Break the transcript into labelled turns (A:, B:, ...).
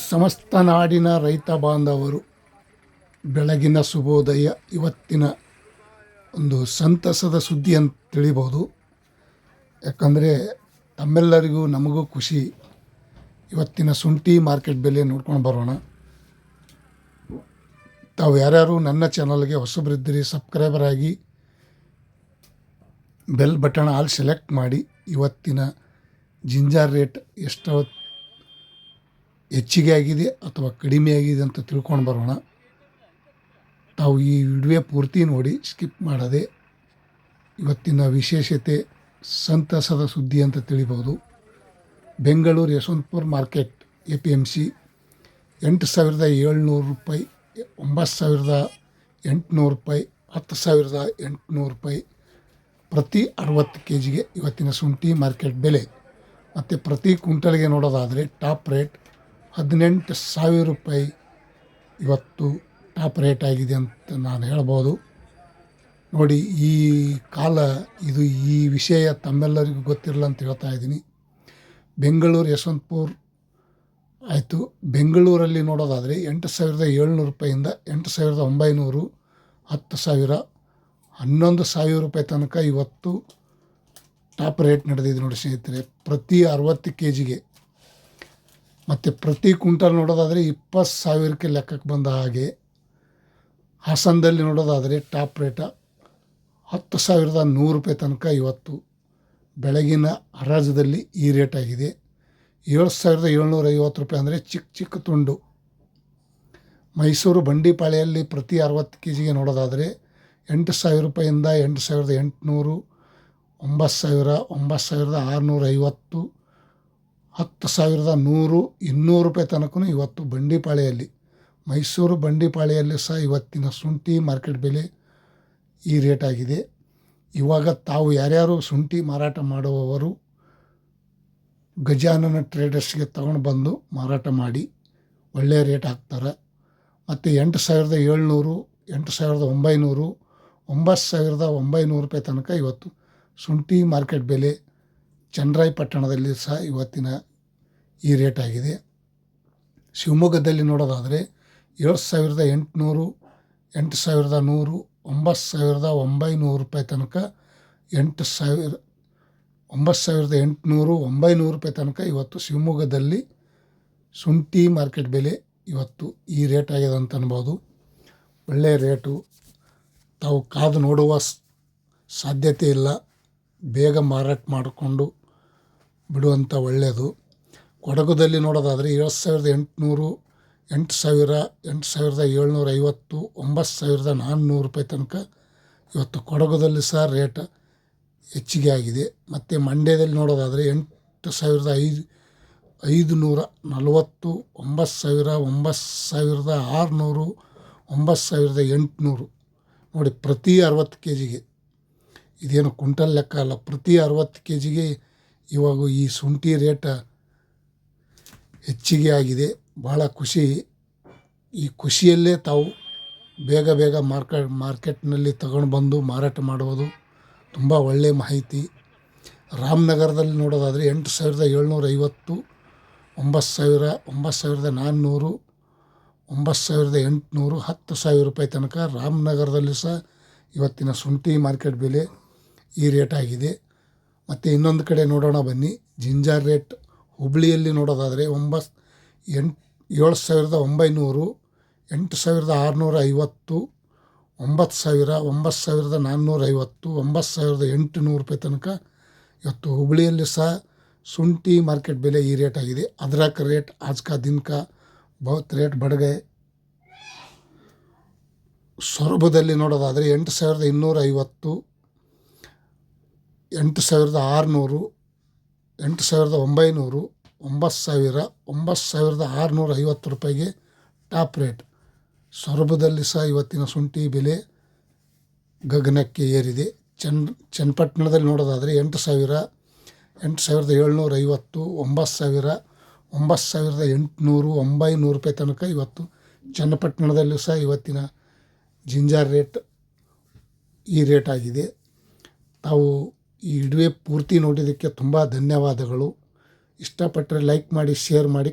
A: ಸಮಸ್ತ ನಾಡಿನ ರೈತ ಬಾಂಧವರು ಬೆಳಗಿನ ಶುಭೋದಯ. ಇವತ್ತಿನ ಒಂದು ಸಂತಸದ ಸುದ್ದಿ ಅಂತ ತಿಳಿಬೋದು. ಯಾಕಂದರೆ ತಮ್ಮೆಲ್ಲರಿಗೂ ನಮಗೂ ಖುಷಿ. ಇವತ್ತಿನ ಶುಂಠಿ ಮಾರ್ಕೆಟ್ ಬೆಲೆ ನೋಡ್ಕೊಂಡು ಬರೋಣ. ತಾವು ಯಾರ್ಯಾರು ನನ್ನ ಚಾನಲ್ಗೆ ಹೊಸಬರಿದ್ದೀರಿ ಸಬ್ಸ್ಕ್ರೈಬರ್ ಆಗಿ ಬೆಲ್ ಬಟನ್ ಆಲ್ ಸೆಲೆಕ್ಟ್ ಮಾಡಿ. ಇವತ್ತಿನ ಜಿಂಜರ್ ರೇಟ್ ಎಷ್ಟು ಹೆಚ್ಚಿಗೆ ಆಗಿದೆ ಅಥವಾ ಕಡಿಮೆ ಆಗಿದೆ ಅಂತ ತಿಳ್ಕೊಂಡು ಬರೋಣ. ತಾವು ಈ ವಿಡಿಯೋ ಪೂರ್ತಿ ನೋಡಿ ಸ್ಕಿಪ್ ಮಾಡದೆ. ಇವತ್ತಿನ ವಿಶೇಷತೆ ಸಂತಸದ ಸುದ್ದಿ ಅಂತ ತಿಳಿಬೋದು. ಬೆಂಗಳೂರು ಯಶವಂತಪುರ ಮಾರ್ಕೆಟ್ APMC 8,700 ರೂಪಾಯಿ, 9,800 ರೂಪಾಯಿ, 10,800 ರೂಪಾಯಿ ಪ್ರತಿ 60 kg ಇವತ್ತಿನ ಶುಂಠಿ ಮಾರ್ಕೆಟ್ ಬೆಲೆ. ಮತ್ತು ಪ್ರತಿ ಕ್ವಿಂಟಲ್ಗೆ ನೋಡೋದಾದರೆ ಟಾಪ್ ರೇಟ್ 18,000 ರೂಪಾಯಿ ಇವತ್ತು ಟಾಪ್ ರೇಟ್ ಆಗಿದೆ ಅಂತ ನಾನು ಹೇಳ್ಬೋದು. ನೋಡಿ, ಈ ಕಾಲ ಇದು, ಈ ವಿಷಯ ತಮ್ಮೆಲ್ಲರಿಗೂ ಗೊತ್ತಿರಲ್ಲ ಅಂತ ಹೇಳ್ತಾ ಇದ್ದೀನಿ. ಬೆಂಗಳೂರು ಯಶವಂತಪುರ ಆಯಿತು. ಬೆಂಗಳೂರಲ್ಲಿ ನೋಡೋದಾದರೆ 8,700 ರೂಪಾಯಿಂದ 8,900, 10,000, 11,000 ರೂಪಾಯಿ ತನಕ ಇವತ್ತು ಟಾಪ್ ರೇಟ್ ನಡೆದಿದೆ ನೋಡಿ ಸ್ನೇಹಿತರೆ, ಪ್ರತಿ 60 kgಗೆ. ಮತ್ತು ಪ್ರತಿ ಕ್ವಿಂಟಲ್ ನೋಡೋದಾದರೆ 20,000ಕ್ಕೆ ಲೆಕ್ಕಕ್ಕೆ ಬಂದ ಹಾಗೆ. ಹಾಸನದಲ್ಲಿ ನೋಡೋದಾದರೆ ಟಾಪ್ ರೇಟ 10,100 ರೂಪಾಯಿ ತನಕ ಇವತ್ತು ಬೆಳಗಿನ ಹರಾಜದಲ್ಲಿ ಈ ರೇಟ್ ಆಗಿದೆ. 7,750 ರೂಪಾಯಿ ಅಂದರೆ ಚಿಕ್ಕ ತುಂಡು. ಮೈಸೂರು ಬಂಡಿಪಾಳ್ಯಲ್ಲಿ ಪ್ರತಿ 60 kgಗೆ ನೋಡೋದಾದರೆ 8,000 ರೂಪಾಯಿಂದ 8,800, 9,000, 9,650, 10,100, 200 ರೂಪಾಯಿ ತನಕ ಇವತ್ತು ಬಂಡಿಪಾಳ್ಯಲ್ಲಿ, ಮೈಸೂರು ಬಂಡಿಪಾಳ್ಯಲ್ಲಿ ಸಹ ಇವತ್ತಿನ ಶುಂಠಿ ಮಾರ್ಕೆಟ್ ಬೆಲೆ ಈ ರೇಟ್ ಆಗಿದೆ. ಇವಾಗ ತಾವು ಯಾರ್ಯಾರು ಶುಂಠಿ ಮಾರಾಟ ಮಾಡುವವರು ಗಜಾನನ ಟ್ರೇಡರ್ಸ್ಗೆ ತಗೊಂಡು ಬಂದು ಮಾರಾಟ ಮಾಡಿ ಒಳ್ಳೆಯ ರೇಟ್ ಹಾಕ್ತಾರೆ. ಮತ್ತು 8,700, 8,900, 9,900 ರೂಪಾಯಿ ತನಕ ಇವತ್ತು ಶುಂಠಿ ಮಾರ್ಕೆಟ್ ಬೆಲೆ ಚನ್ನರಾಯಪಟ್ಟಣದಲ್ಲಿ ಸಹ ಇವತ್ತಿನ ಈ ರೇಟ್ ಆಗಿದೆ. ಶಿವಮೊಗ್ಗದಲ್ಲಿ ನೋಡೋದಾದರೆ 7,800, 8,100, 9,900 ರೂಪಾಯಿ ತನಕ, 9,800, 900 ರೂಪಾಯಿ ತನಕ ಇವತ್ತು ಶಿವಮೊಗ್ಗದಲ್ಲಿ ಶುಂಠಿ ಮಾರ್ಕೆಟ್ ಬೆಲೆ ಇವತ್ತು ಈ ರೇಟ್ ಆಗಿದೆ ಅಂತ ಅನ್ಬೋದು. ಒಳ್ಳೆಯ ರೇಟು. ತಾವು ಕಾದು ನೋಡುವ ಸಾಧ್ಯತೆ ಇಲ್ಲ, ಬೇಗ ಮಾರಾಟ ಮಾಡಿಕೊಂಡು ಬಿಡುವಂಥ ಒಳ್ಳೆಯದು. ಕೊಡಗುದಲ್ಲಿ ನೋಡೋದಾದರೆ 7,800, 8,000, 8,750, 9,400 ರೂಪಾಯಿ ತನಕ ಇವತ್ತು ಕೊಡಗುದಲ್ಲಿ ಸಹ ರೇಟ್ ಹೆಚ್ಚಿಗೆ ಆಗಿದೆ. ಮತ್ತು ಮಂಡ್ಯದಲ್ಲಿ ನೋಡೋದಾದರೆ 8,540, 9,000, 9,600, 9,800 ನೋಡಿ ಪ್ರತಿ 60 kgಗೆ. ಇದೇನು ಕ್ವಿಂಟಲ್ ಲೆಕ್ಕ ಅಲ್ಲ, ಪ್ರತಿ 60 kgಗೆ ಇವಾಗ ಈ ಶುಂಠಿ ರೇಟ ಹೆಚ್ಚಿಗೆ ಆಗಿದೆ. ಭಾಳ ಖುಷಿ. ಈ ಖುಷಿಯಲ್ಲೇ ತಾವು ಬೇಗ ಮಾರ್ಕೆಟ್ನಲ್ಲಿ ತಗೊಂಡು ಬಂದು ಮಾರಾಟ ಮಾಡುವುದು ತುಂಬ ಒಳ್ಳೆಯ ಮಾಹಿತಿ. ರಾಮನಗರದಲ್ಲಿ ನೋಡೋದಾದರೆ 8,750, 9,000, 9,400, 9,800, 10,000 ರೂಪಾಯಿ ತನಕ ರಾಮನಗರದಲ್ಲಿ ಸಹ ಇವತ್ತಿನ ಶುಂಠಿ ಮಾರ್ಕೆಟ್ ಬೆಲೆ ಈ ರೇಟ್ ಆಗಿದೆ. ಮತ್ತು ಇನ್ನೊಂದು ಕಡೆ ನೋಡೋಣ ಬನ್ನಿ. ಜಿಂಜರ್ ರೇಟ್ ಹುಬ್ಳಿಯಲ್ಲಿ ನೋಡೋದಾದರೆ 7,900, 8,650, 9,000, 9,450, 9,800 ರೂಪಾಯಿ ತನಕ ಇವತ್ತು ಹುಬ್ಳಿಯಲ್ಲಿ ಸಹ ಶುಂಠಿ ಮಾರ್ಕೆಟ್ ಬೆಲೆ ಈ ರೇಟ್ ಆಗಿದೆ. ಅದ್ರಕ್ ರೇಟ್ आज का दिन का बहुत ರೇಟ್ बढ़ गए. ಸೊರಬದಲ್ಲಿ ನೋಡೋದಾದರೆ 8,250, 8,600, 8,900, 9,000, 9,650 ರೂಪಾಯಿಗೆ ಟಾಪ್ ರೇಟ್. ಸೊರಬದಲ್ಲಿ ಸಹ ಇವತ್ತಿನ ಶುಂಠಿ ಬೆಲೆ ಗಗನಕ್ಕೆ ಏರಿದೆ. ಚನ್ನಪಟ್ಟಣದಲ್ಲಿ ನೋಡೋದಾದರೆ 8,000, 8,750, 9,000, 9,800, 900 ರೂಪಾಯಿ ತನಕ ಇವತ್ತು ಚನ್ನಪಟ್ಟಣದಲ್ಲೂ ಸಹ ಇವತ್ತಿನ ಜಿಂಜರ್ ರೇಟ್ ಈ ರೇಟ್ ಆಗಿದೆ. ತಾವು ಈ ವಿಡಿಯೋ ಪೂರ್ತಿ ನೋಡಿದ್ದಕ್ಕೆ ತುಂಬ ಧನ್ಯವಾದಗಳು. ಇಷ್ಟಪಟ್ಟರೆ ಲೈಕ್ ಮಾಡಿ, ಶೇರ್ ಮಾಡಿ,